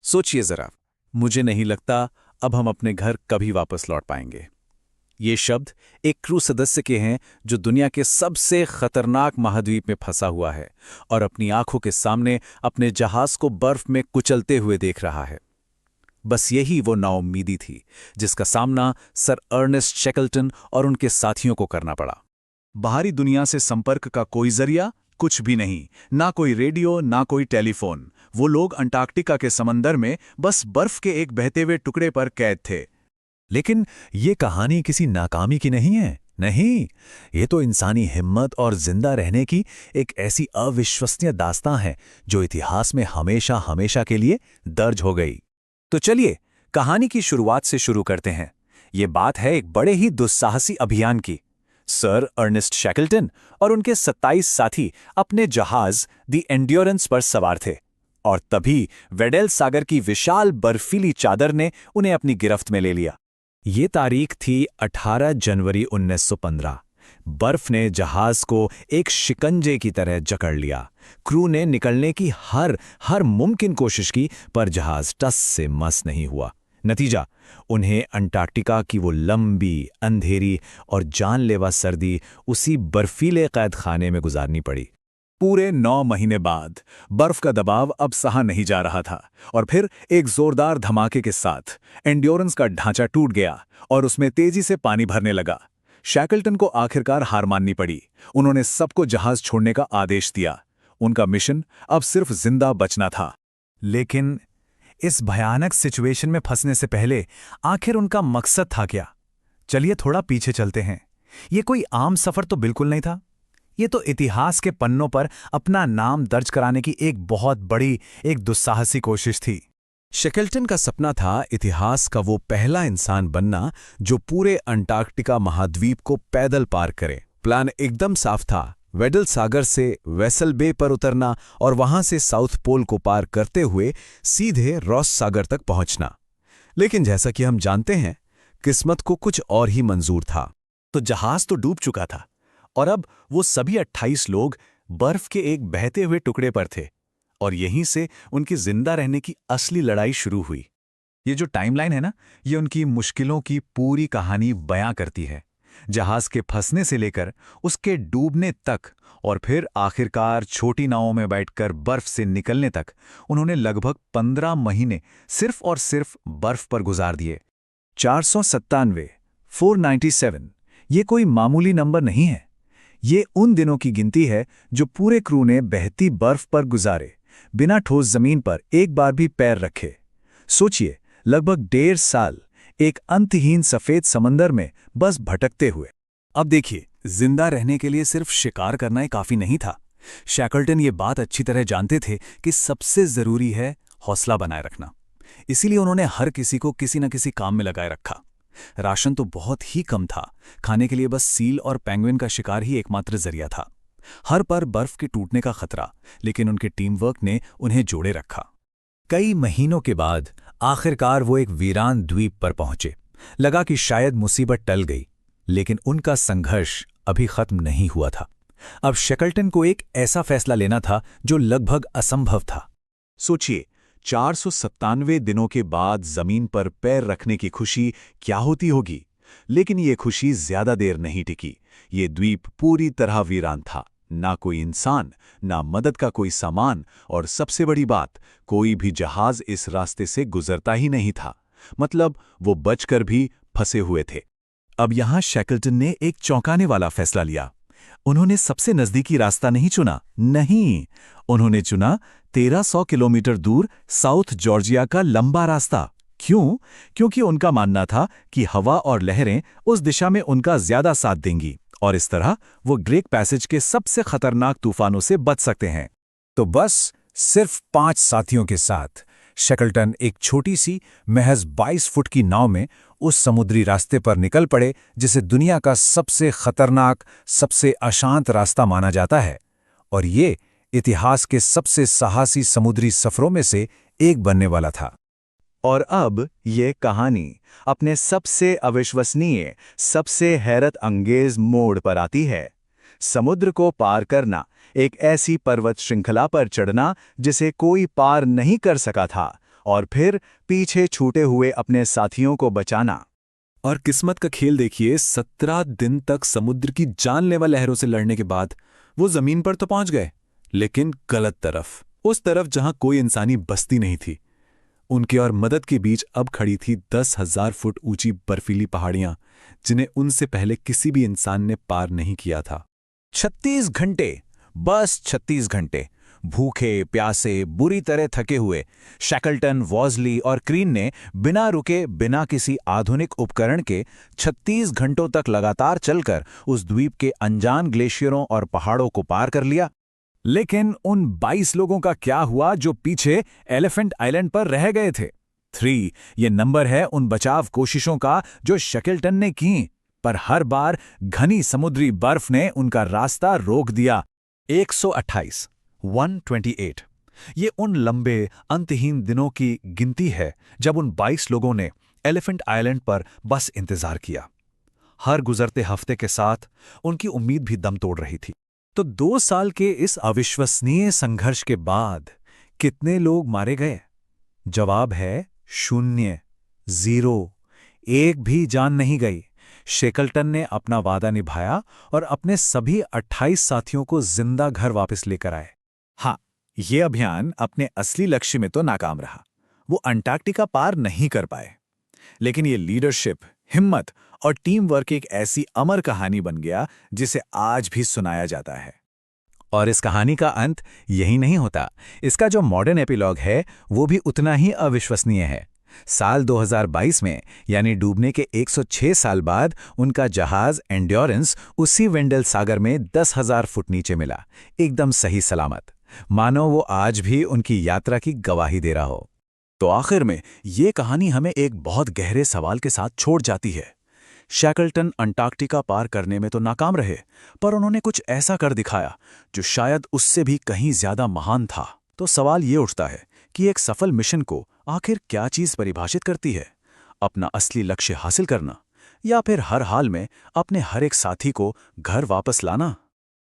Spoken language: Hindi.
सोचिए जरा, मुझे नहीं लगता अब हम अपने घर कभी वापस लौट पाएंगे। ये शब्द एक क्रू सदस्य के हैं जो दुनिया के सबसे खतरनाक महाद्वीप में फंसा हुआ है और अपनी आंखों के सामने अपने जहाज को बर्फ में कुचलते हुए देख रहा है। बस यही वो नाउम्मीदी थी जिसका सामना सर अर्नेस्ट शेकल्टन और उनके साथियों को करना पड़ा। बाहरी दुनिया से संपर्क का कोई जरिया कुछ भी नहीं, ना कोई रेडियो ना कोई टेलीफोन। वो लोग अंटार्कटिका के समंदर में बस बर्फ के एक बहते हुए टुकड़े पर कैद थे। लेकिन ये कहानी किसी नाकामी की नहीं है। नहीं, ये तो इंसानी हिम्मत और जिंदा रहने की एक ऐसी अविश्वसनीय दास्तां है जो इतिहास में हमेशा हमेशा के लिए दर्ज हो गई। तो चलिए कहानी की शुरुआत से शुरू करते हैं। ये बात है एक बड़े ही दुस्साहसी अभियान की। सर अर्नेस्ट शैकल्टन और उनके 27 साथी अपने जहाज द एंड्योरेंस पर सवार थे और तभी वेडेल सागर की विशाल बर्फीली चादर ने उन्हें अपनी गिरफ्त में ले लिया। ये तारीख थी 18 जनवरी 1915। बर्फ ने जहाज को एक शिकंजे की तरह जकड़ लिया। क्रू ने निकलने की हर मुमकिन कोशिश की, पर जहाज टस से मस नहीं हुआ। नतीजा, उन्हें अंटार्कटिका की वो लंबी, अंधेरी और जानलेवा सर्दी उसी बर्फीले कैद खाने में गुजारनी पड़ी। पूरे 9 महीने बाद बर्फ का दबाव अब सहा नहीं जा रहा था और फिर एक जोरदार धमाके के साथ एंड्योरेंस का ढांचा टूट गया और उसमें तेजी से पानी भरने लगा। शैकल्टन को आखिरकार हार माननी पड़ी। उन्होंने सबको जहाज छोड़ने का आदेश दिया। उनका मिशन अब सिर्फ जिंदा बचना था। लेकिन इस भयानक सिचुएशन में फंसने से पहले आखिर उनका मकसद था क्या? चलिए थोड़ा पीछे चलते हैं। ये कोई आम सफर तो बिल्कुल नहीं था। ये तो इतिहास के पन्नों पर अपना नाम दर्ज कराने की एक बहुत बड़ी, एक दुस्साहसी कोशिश थी। शेकल्टन का सपना था इतिहास का वो पहला इंसान बनना जो पूरे अंटार्कटिका महाद्वीप को पैदल पार करे। प्लान एकदम साफ था, वेडल सागर से वेसल बे पर उतरना और वहां से साउथ पोल को पार करते हुए सीधे रॉस सागर तक पहुंचना। लेकिन जैसा कि हम जानते हैं, किस्मत को कुछ और ही मंजूर था। तो जहाज तो डूब चुका था और अब वो सभी 28 लोग बर्फ के एक बहते हुए टुकड़े पर थे और यहीं से उनकी जिंदा रहने की असली लड़ाई शुरू हुई। ये जो टाइमलाइन है ना, ये उनकी मुश्किलों की पूरी कहानी बयां करती है। जहाज के फंसने से लेकर उसके डूबने तक और फिर आखिरकार छोटी नावों में बैठकर बर्फ से निकलने तक उन्होंने लगभग 15 महीने सिर्फ और सिर्फ बर्फ पर गुजार दिए। 497 ये कोई मामूली नंबर नहीं है। ये उन दिनों की गिनती है जो पूरे क्रू ने बहती बर्फ पर गुजारे, बिना ठोस जमीन पर एक बार भी पैर रखे। सोचिए, लगभग 1.5 साल एक अंतहीन सफेद समंदर में बस भटकते हुए। अब देखिए, जिंदा रहने के लिए सिर्फ शिकार करना ही काफी नहीं था। शैकल्टन ये बात अच्छी तरह जानते थे कि सबसे जरूरी है हौसला बनाए रखना। इसीलिए उन्होंने हर किसी को किसी न किसी काम में लगाए रखा। राशन तो बहुत ही कम था, खाने के लिए बस सील और पेंगुइन का शिकार ही एकमात्र जरिया था। हर पर बर्फ के टूटने का खतरा, लेकिन उनके टीम वर्क ने उन्हें जोड़े रखा। कई महीनों के बाद आखिरकार वो एक वीरान द्वीप पर पहुंचे। लगा कि शायद मुसीबत टल गई, लेकिन उनका संघर्ष अभी खत्म नहीं हुआ था। अब शेकल्टन को एक ऐसा फैसला लेना था जो लगभग असंभव था। सोचिए, 497 दिनों के बाद जमीन पर पैर रखने की खुशी क्या होती होगी। लेकिन ये खुशी ज्यादा देर नहीं टिकी। ये द्वीप पूरी तरह वीरान था। ना कोई इंसान, ना मदद का कोई सामान और सबसे बड़ी बात, कोई भी जहाज इस रास्ते से गुजरता ही नहीं था। मतलब वो बचकर भी फंसे हुए थे। अब यहां शैकल्टन ने एक चौंकाने वाला फैसला लिया। उन्होंने सबसे नजदीकी रास्ता नहीं चुना, नहीं, उन्होंने चुना 1300 किलोमीटर दूर साउथ जॉर्जिया का लंबा रास्ता। क्यों? क्योंकि उनका मानना था कि हवा और लहरें उस दिशा में उनका ज्यादा साथ देंगी और इस तरह वो ड्रेक पैसेज के सबसे खतरनाक तूफानों से बच सकते हैं। तो बस सिर्फ 5 साथियों के साथ शेकल्टन एक छोटी सी महज 22 फुट की नाव में उस समुद्री रास्ते पर निकल पड़े जिसे दुनिया का सबसे खतरनाक, सबसे अशांत रास्ता माना जाता है और ये इतिहास के सबसे साहसी समुद्री सफरों में से एक बनने वाला था। और अब ये कहानी अपने सबसे अविश्वसनीय, सबसे हैरत अंगेज मोड़ पर आती है। समुद्र को पार करना, एक ऐसी पर्वत श्रृंखला पर चढ़ना जिसे कोई पार नहीं कर सका था, और फिर पीछे छूटे हुए अपने साथियों को बचाना। और किस्मत का खेल देखिए, 17 दिन तक समुद्र की जानलेवा लहरों से लड़ने के बाद वो जमीन पर तो पहुंच गए, लेकिन गलत तरफ, उस तरफ जहां कोई इंसानी बस्ती नहीं थी। उनके और मदद के बीच अब खड़ी थी 10,000 फुट ऊंची बर्फीली पहाड़ियां, जिन्हें उनसे पहले किसी भी इंसान ने पार नहीं किया था। 36 घंटे, बस 36 घंटे, भूखे प्यासे बुरी तरह थके हुए शैकल्टन, वॉजली और क्रीन ने बिना रुके, बिना किसी आधुनिक उपकरण के 36 घंटों तक लगातार चलकर उस द्वीप के अनजान ग्लेशियरों और पहाड़ों को पार कर लिया। लेकिन उन 22 लोगों का क्या हुआ जो पीछे एलिफेंट आइलैंड पर रह गए थे? 3 ये नंबर है उन बचाव कोशिशों का जो शैकल्टन ने की, पर हर बार घनी समुद्री बर्फ ने उनका रास्ता रोक दिया। 128 128 ये उन लंबे अंतहीन दिनों की गिनती है जब उन 22 लोगों ने एलिफेंट आइलैंड पर बस इंतजार किया। हर गुजरते हफ्ते के साथ उनकी उम्मीद भी दम तोड़ रही थी। तो 2 साल के इस अविश्वसनीय संघर्ष के बाद कितने लोग मारे गए? जवाब है 0, 0, एक भी जान नहीं गई। शैकल्टन ने अपना वादा निभाया और अपने सभी 28 साथियों को जिंदा घर वापस लेकर आए। हाँ, ये अभियान अपने असली लक्ष्य में तो नाकाम रहा। वो अंटार्कटिका पार नहीं कर पाए, लेकिन ये लीडरशिप, हिम्मत और टीम वर्क एक ऐसी अमर कहानी बन गया जिसे आज भी सुनाया जाता है। और इस कहानी का अंत यही नहीं होता। इसका जो मॉडर्न एपिलॉग है वो भी उतना ही अविश्वसनीय है। साल 2022 में, यानी डूबने के 106 साल बाद, उनका जहाज एंड्योरेंस उसी वेंडल सागर में 10,000 फुट नीचे मिला, एकदम सही सलामत, मानो वो आज भी उनकी यात्रा की गवाही दे रहा हो। तो आखिर में ये कहानी हमें एक बहुत गहरे सवाल के साथ छोड़ जाती है। शैकल्टन अंटार्कटिका पार करने में तो नाकाम रहे, पर उन्होंने कुछ ऐसा कर दिखाया जो शायद उससे भी कहीं ज्यादा महान था। तो सवाल ये उठता है कि एक सफल मिशन को आखिर क्या चीज परिभाषित करती है? अपना असली लक्ष्य हासिल करना, या फिर हर हाल में अपने हर एक साथी को घर वापस लाना?